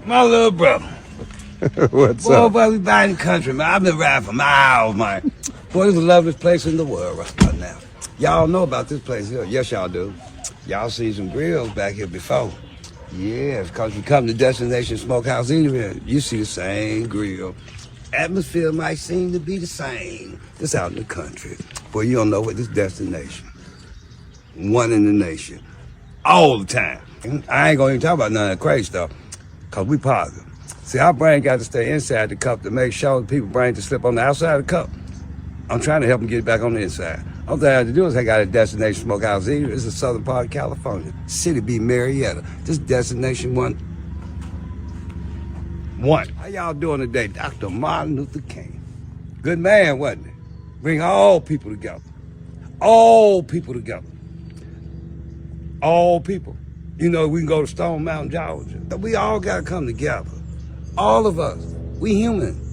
My little brother. What's Boy, up? boy, we by in the country, man. I've been riding for miles, man. Boy, it's the loveliest place in the world right now. Y'all know about this place here. Yes, y'all do. Y'all seen some grills back here before. Yeah, because we come to Destination Smokehouse anywhere, you see the same grill. Atmosphere might seem to be the same. It's out in the country. Boy, you don't know what this destination. One in the nation. All the time. I ain't gonna even talk about none of that crazy stuff, because we positive. See, our brain got to stay inside the cup to make sure the people's brain to slip on the outside of the cup. I'm trying to help them get back on the inside. All they have to do is I got a Destination Smokehouse Eatery. It's the southern part of California. City be Marietta. This Destination one. How y'all doing today? Dr. Martin Luther King. Good man, wasn't he? Bring all people together. All people together. All people. You know, we can go to Stone Mountain, Georgia. We all got to come together. All of us. We human.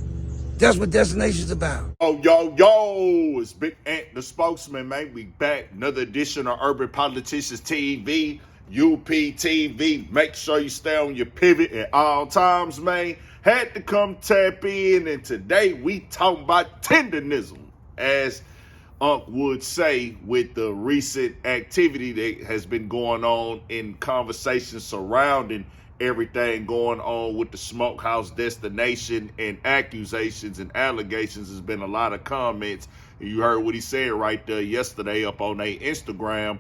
That's what Destination's about. Yo, it's Big Ant, the spokesman, man. We back. Another edition of Urban Politicians TV, UPTV. Make sure you stay on your pivot at all times, man. Had to come tap in, and today we talking about tendernism, as Unc would say, with the recent activity that has been going on in conversations surrounding everything going on with the Smokehouse Destination and accusations and allegations. There's been a lot of comments. You heard what he said right there yesterday up on their Instagram.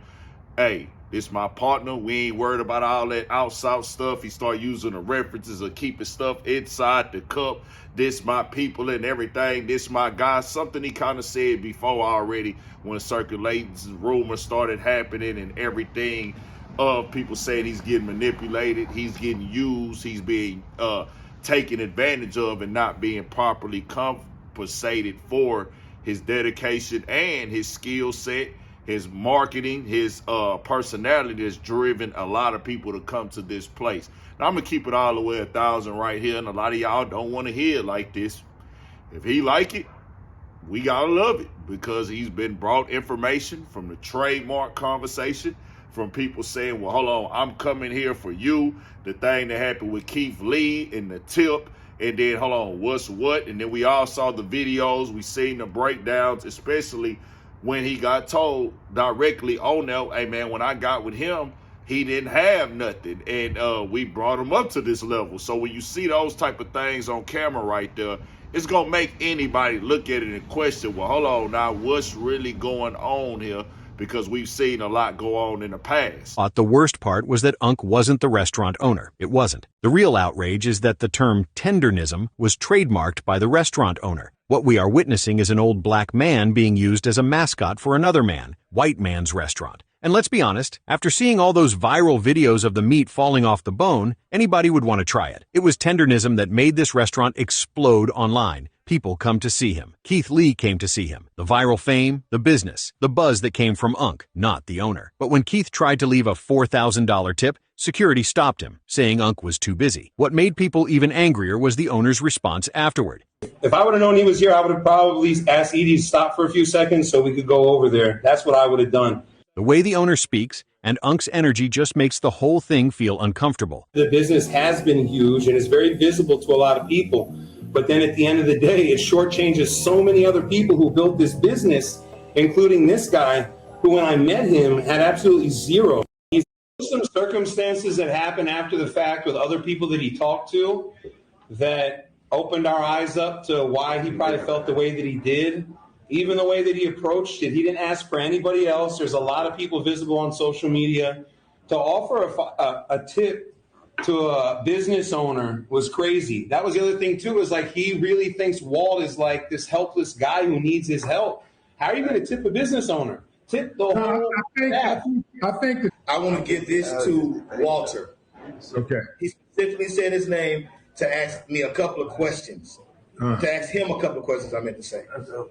Hey, this my partner. We ain't worried about all that outside stuff. He started using the references of keeping stuff inside the cup. This my people and everything. This my guy. Something he kind of said before already when circulating rumors started happening and everything. People saying he's getting manipulated, he's getting used, he's being taken advantage of and not being properly compensated for his dedication and his skill set, his marketing, his personality that's driven a lot of people to come to this place. Now, I'm going to keep it all the way 1,000 right here, and a lot of y'all don't want to hear it like this. If he like it, we got to love it, because he's been brought information from the trademark conversation, from people saying, well, hold on, I'm coming here for you. The thing that happened with Keith Lee and the tip, and then hold on, what's what? And then we all saw the videos, we seen the breakdowns, especially when he got told directly on there, hey man, when I got with him, he didn't have nothing, and we brought him up to this level. So when you see those type of things on camera right there, it's gonna make anybody look at it and question, well, hold on now, what's really going on here? Because we've seen a lot go on in the past. The worst part was that Unc wasn't the restaurant owner. It wasn't. The real outrage is that the term tendernism was trademarked by the restaurant owner. What we are witnessing is an old black man being used as a mascot for another man, white man's restaurant. And let's be honest, after seeing all those viral videos of the meat falling off the bone, anybody would want to try it. It was tendernism that made this restaurant explode online. People come to see him. Keith Lee came to see him. The viral fame, the business, the buzz that came from Unc, not the owner. But when Keith tried to leave a $4,000 tip, security stopped him, saying Unc was too busy. What made people even angrier was the owner's response afterward. If I would have known he was here, I would have probably asked Edie to stop for a few seconds so we could go over there. That's what I would have done. The way the owner speaks and Unc's energy just makes the whole thing feel uncomfortable. The business has been huge and is very visible to a lot of people. But then at the end of the day, it shortchanges so many other people who built this business, including this guy, who when I met him had absolutely zero. He's some circumstances that happened after the fact with other people that he talked to that opened our eyes up to why he probably felt the way that he did. Even the way that he approached it, he didn't ask for anybody else. There's a lot of people visible on social media. To offer a tip to a business owner was crazy. That was the other thing too, is like he really thinks Walt is like this helpless guy who needs his help. How are you going to tip a business owner? Tip the whole staff. I want to give this to Walter. Okay. He specifically said his name to ask me a couple of questions. To ask him a couple of questions, I meant to say.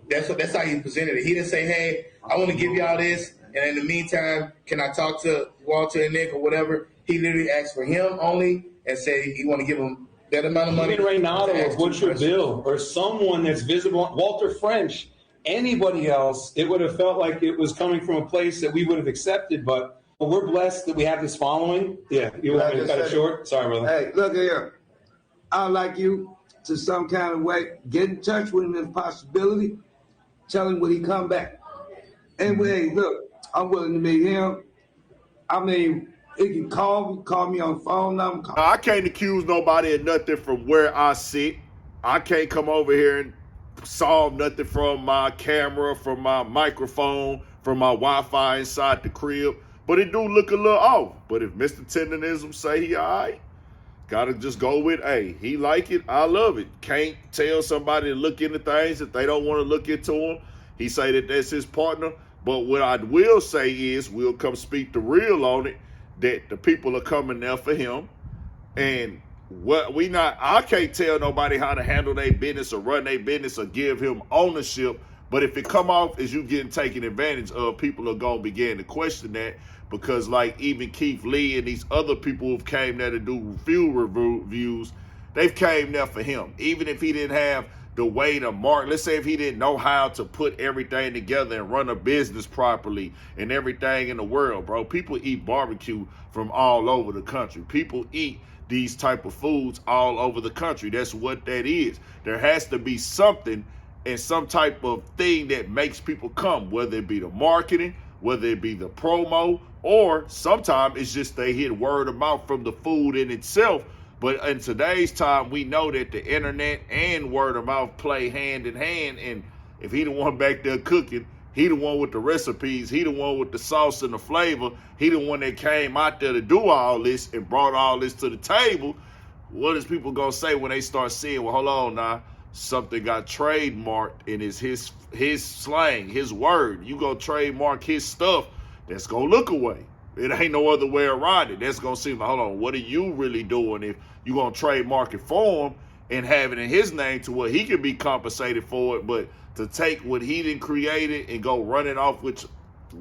That's how he presented it. He didn't say, hey, I want to give y'all this, and in the meantime, can I talk to Walter and Nick or whatever? He literally asked for him only and said he want to give him that amount of money. Even Reynaldo or Butcher Bill or someone that's visible, Walter French, anybody else, it would have felt like it was coming from a place that we would have accepted, but Well, we're blessed that we have this following. Yeah, you want me to cut it short? Sorry, brother. Hey, look here. I'd like you to some kind of way get in touch with him if possibility. Tell him when he come back. And hey, look, I'm willing to meet him. I mean, he can call me on the phone number. I can't accuse nobody of nothing from where I sit. I can't come over here and solve nothing from my camera, from my microphone, from my Wi-Fi inside the crib. But it do look a little off. But if Mr. Tendernism say he all right, gotta just go with, hey, he like it, I love it. Can't tell somebody to look into things if they don't want to look into them. He say that that's his partner. But what I will say is, we'll come speak the real on it, that the people are coming there for him. And I can't tell nobody how to handle their business or run their business or give him ownership. But if it come off as you getting taken advantage of, people are going to begin to question that, because like even Keith Lee and these other people who've came there to do field reviews, they've came there for him. Even if he didn't have the way to market, let's say if he didn't know how to put everything together and run a business properly and everything in the world, bro. People eat barbecue from all over the country. People eat these type of foods all over the country. That's what that is. There has to be something and some type of thing that makes people come, whether it be the marketing, whether it be the promo, or sometimes it's just they hit word of mouth from the food in itself. But in today's time, we know that the internet and word of mouth play hand in hand. And if he the one back there cooking, he the one with the recipes, he the one with the sauce and the flavor, he the one that came out there to do all this and brought all this to the table, what is people gonna say when they start seeing, well, hold on now, something got trademarked and is his slang, his word. You go trademark his stuff, that's gonna look away. It ain't no other way around it. That's gonna seem like, hold on, what are you really doing if you gonna trademark it for him and have it in his name to where he can be compensated for it, but to take what he done created and go run it off, which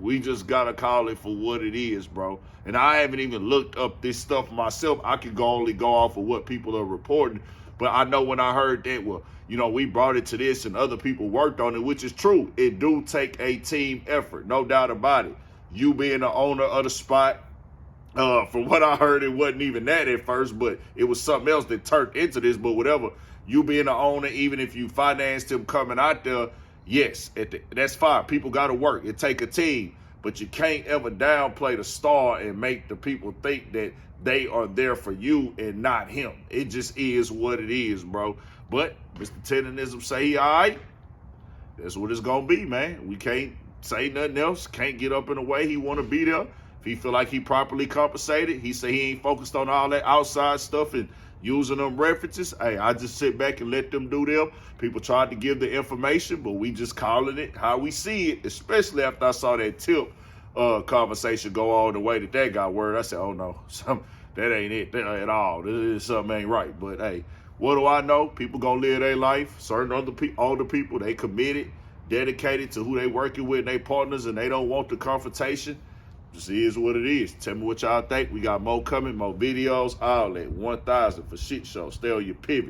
we just gotta call it for what it is, bro. And I haven't even looked up this stuff myself. I could only go off of what people are reporting. But I know when I heard that, well, you know, we brought it to this and other people worked on it, which is true. It do take a team effort, no doubt about it. You being the owner of the spot, from what I heard, it wasn't even that at first, but it was something else that turned into this. But whatever, you being the owner, even if you financed him coming out there, yes, that's fine. People got to work. It take a team, but you can't ever downplay the star and make the people think that they are there for you and not him. It just is what it is, bro. But Mr. Tendernism say he all right. That's what it's going to be, man. We can't say nothing else. Can't get up in the way. He want to be there. If he feel like he properly compensated, he say he ain't focused on all that outside stuff and using them references. Hey, I just sit back and let them do them. People tried to give the information, but we just calling it how we see it, especially after I saw that tip conversation go all the way that got word. I said, oh no, that ain't it at all. Something ain't right. But hey, what do I know? People gonna live their life. Certain older people, they committed, dedicated to who they working with and they partners, and they don't want the confrontation. Just is what it is. Tell me what y'all think. We got more coming, more videos, all that. 1,000 for shit show. Stay on your pivot.